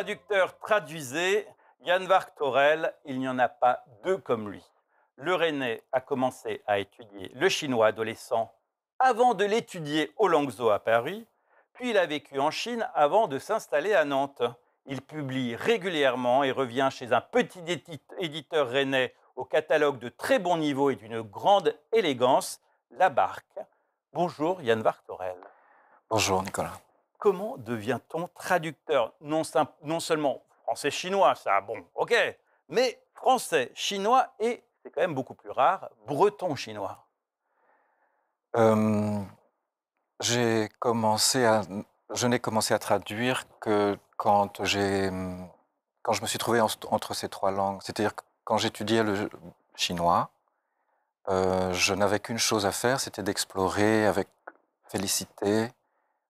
traducteur traduisait, Yann Vark-Thorel, il n'y en a pas deux comme lui. Le Rennais a commencé à étudier le chinois adolescent avant de l'étudier au Langzhou à Paris, puis il a vécu en Chine avant de s'installer à Nantes. Il publie régulièrement et revient chez un petit éditeur rennais au catalogue de très bon niveau et d'une grande élégance, La Barque. Bonjour Yann Vark-Thorel. Bonjour Nicolas. Comment devient-on traducteur non seulement français-chinois, ça, bon, ok, mais français, chinois et, c'est quand même beaucoup plus rare, breton-chinois. Euh, j'ai commencé à, je n'ai commencé à traduire que quand je me suis trouvé entre ces trois langues. C'est-à-dire que quand j'étudiais le chinois, je n'avais qu'une chose à faire, c'était d'explorer avec félicité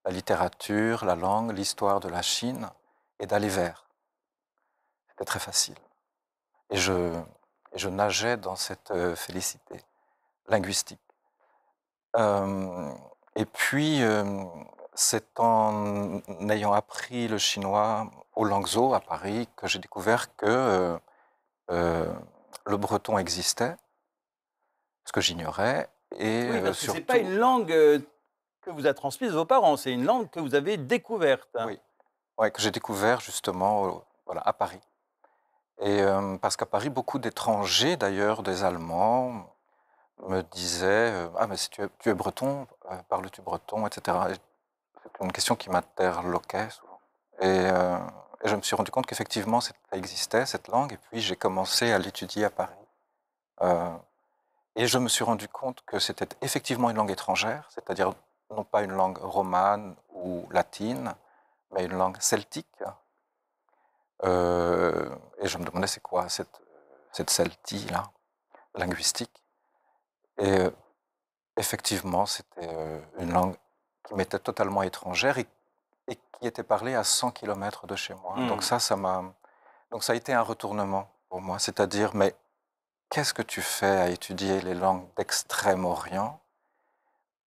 la littérature, la langue, l'histoire de la Chine et d'aller vers. C'était très facile. Et je nageais dans cette félicité linguistique. Et puis, c'est en ayant appris le chinois au Langzhou, à Paris, que j'ai découvert que le breton existait, ce que j'ignorais, et Oui, parce que ce n'est surtout... pas une langue que vous a transmise vos parents, c'est une langue que vous avez découverte. Oui, ouais, que j'ai découvert justement voilà, à Paris. Et parce qu'à Paris, beaucoup d'étrangers, d'ailleurs, des Allemands, me disaient ah, mais si tu es breton, parles-tu breton, etc. C'est une question qui m'interloquait souvent. Et je me suis rendu compte qu'effectivement, ça existait, cette langue, et puis j'ai commencé à l'étudier à Paris. Et je me suis rendu compte que c'était effectivement une langue étrangère, c'est-à-dire non pas une langue romane ou latine, mais une langue celtique. Et je me demandais c'est quoi cette celtie-là, linguistique. Et effectivement, c'était une langue qui m'était totalement étrangère et qui était parlée à 100 km de chez moi. Donc ça a été un retournement pour moi. C'est-à-dire, mais qu'est-ce que tu fais à étudier les langues d'Extrême-Orient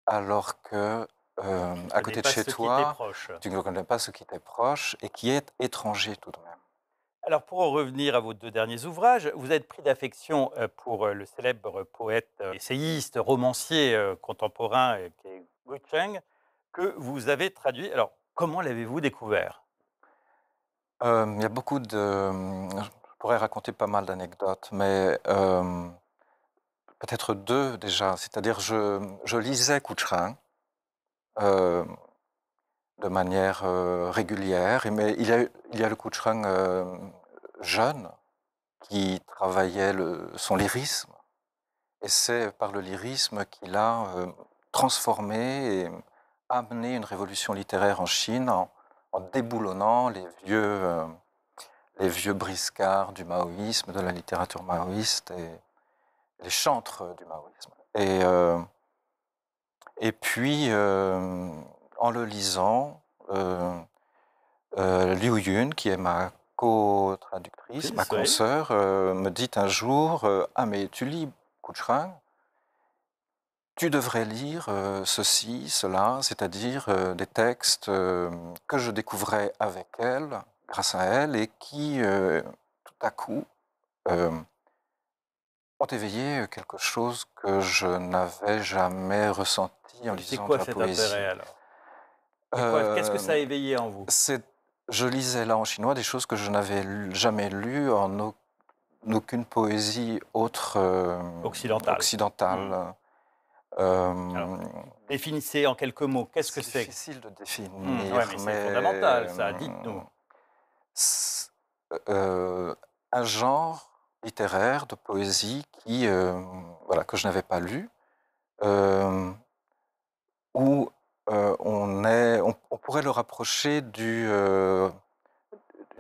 alors que à côté de chez toi, tu ne connais pas ce qui t'est proche et qui est étranger tout de même. Alors, pour en revenir à vos deux derniers ouvrages, vous êtes pris d'affection pour le célèbre poète, essayiste, romancier contemporain qui est Gu Cheng, que vous avez traduit. Alors, comment l'avez-vous découvert? Il y a beaucoup de... Je pourrais raconter pas mal d'anecdotes, mais peut-être deux déjà. C'est-à-dire, je lisais Coucherin de manière régulière, mais il y a le Coucherin jeune qui travaillait son lyrisme. Et c'est par le lyrisme qu'il a transformé et amené une révolution littéraire en Chine en déboulonnant les vieux briscards du maoïsme, de la littérature maoïste et les chantres du maoïsme. Et puis, en le lisant, Liu Yun, qui est ma co-traductrice, ma consoeur, me dit un jour ah, mais tu lis Coucherin, tu devrais lire ceci, cela, c'est-à-dire des textes que je découvrais avec elle, grâce à elle, et qui, tout à coup, ont éveillé quelque chose que je n'avais jamais ressenti en lisant de la poésie. C'est quoi cet intérêt alors? Qu'est-ce que ça a éveillé en vous? Je lisais là en chinois des choses que je n'avais jamais lues en aucune poésie autre occidentale. Alors, définissez en quelques mots, qu'est-ce que c'est? C'est difficile de définir. Ouais, mais c'est fondamental, ça, dites-nous. Un genre littéraire de poésie qui, voilà, que je n'avais pas lu, où on pourrait le rapprocher du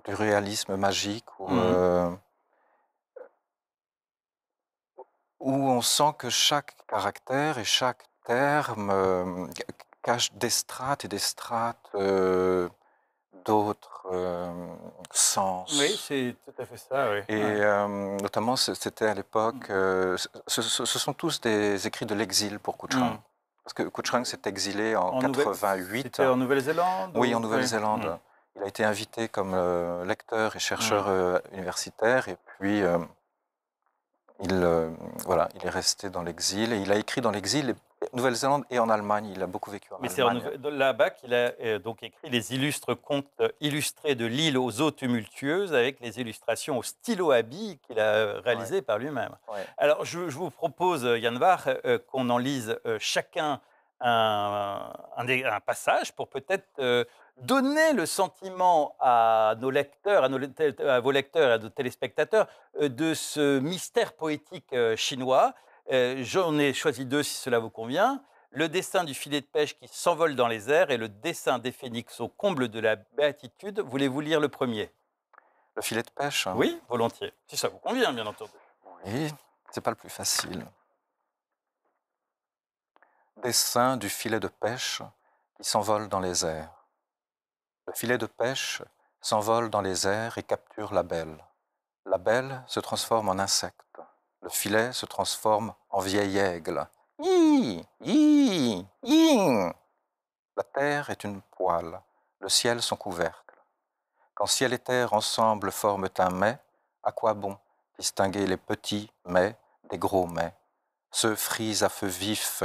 réalisme magique, où on sent que chaque caractère et chaque terme cache des strates et des strates d'autres sens. Oui, c'est tout à fait ça, oui. Et notamment, c'était à l'époque... ce sont tous des écrits de l'exil pour Coucherin. Parce que Coucherin s'est exilé en 88. C'était en Nouvelle-Zélande? Oui, en Nouvelle-Zélande. Il a été invité comme lecteur et chercheur universitaire, et puis voilà, il est resté dans l'exil, et il a écrit dans l'exil, Nouvelle-Zélande et en Allemagne. Il a beaucoup vécu en Mais c'est Allemagne. là-bas qu'il a donc écrit les illustres contes illustrés de l'île aux eaux tumultueuses, avec les illustrations au stylo à billes qu'il a Ouais, réalisées par lui-même. ouais. Alors, je vous propose, Yann Var, qu'on en lise chacun un passage pour peut-être donner le sentiment à nos lecteurs, à vos lecteurs et à nos téléspectateurs de ce mystère poétique chinois. J'en ai choisi deux si cela vous convient. Le dessin du filet de pêche qui s'envole dans les airs et le dessin des phénix au comble de la béatitude. Voulez-vous lire le premier? Le filet de pêche, hein. Oui, volontiers. Si ça vous convient, bien entendu. Oui, c'est pas le plus facile. Dessin du filet de pêche qui s'envole dans les airs. Le filet de pêche s'envole dans les airs et capture la belle. La belle se transforme en insecte. Le filet se transforme en vieil aigle. Hi, hi, hi. La terre est une poêle, le ciel son couvercle. Quand ciel et terre ensemble forment un mets, à quoi bon distinguer les petits mets des gros mets, ceux frits à feu vif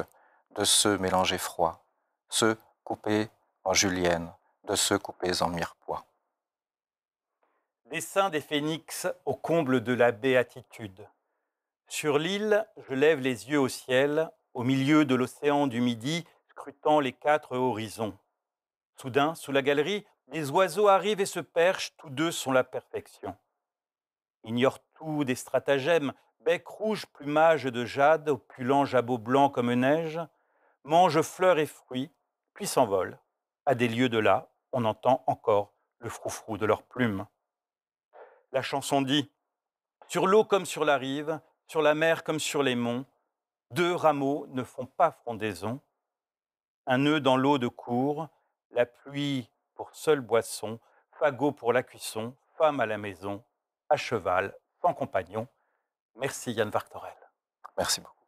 de ceux mélangés froids, ceux coupés en julienne de ceux coupés en mirepoix. Dessin des phénix au comble de la béatitude. Sur l'île, je lève les yeux au ciel, au milieu de l'océan du Midi, scrutant les quatre horizons. Soudain, sous la galerie, les oiseaux arrivent et se perchent, tous deux sont la perfection. Ignore tout des stratagèmes, bec rouge, plumage de jade, opulent jabot blanc comme neige, mange fleurs et fruits, puis s'envole. À des lieues de là, on entend encore le froufrou de leurs plumes. La chanson dit: sur l'eau comme sur la rive, sur la mer comme sur les monts, deux rameaux ne font pas frondaison. Un nœud dans l'eau de cour, la pluie pour seule boisson, fagot pour la cuisson, femme à la maison, à cheval, sans compagnon. Merci Yann Vartorel. Merci beaucoup.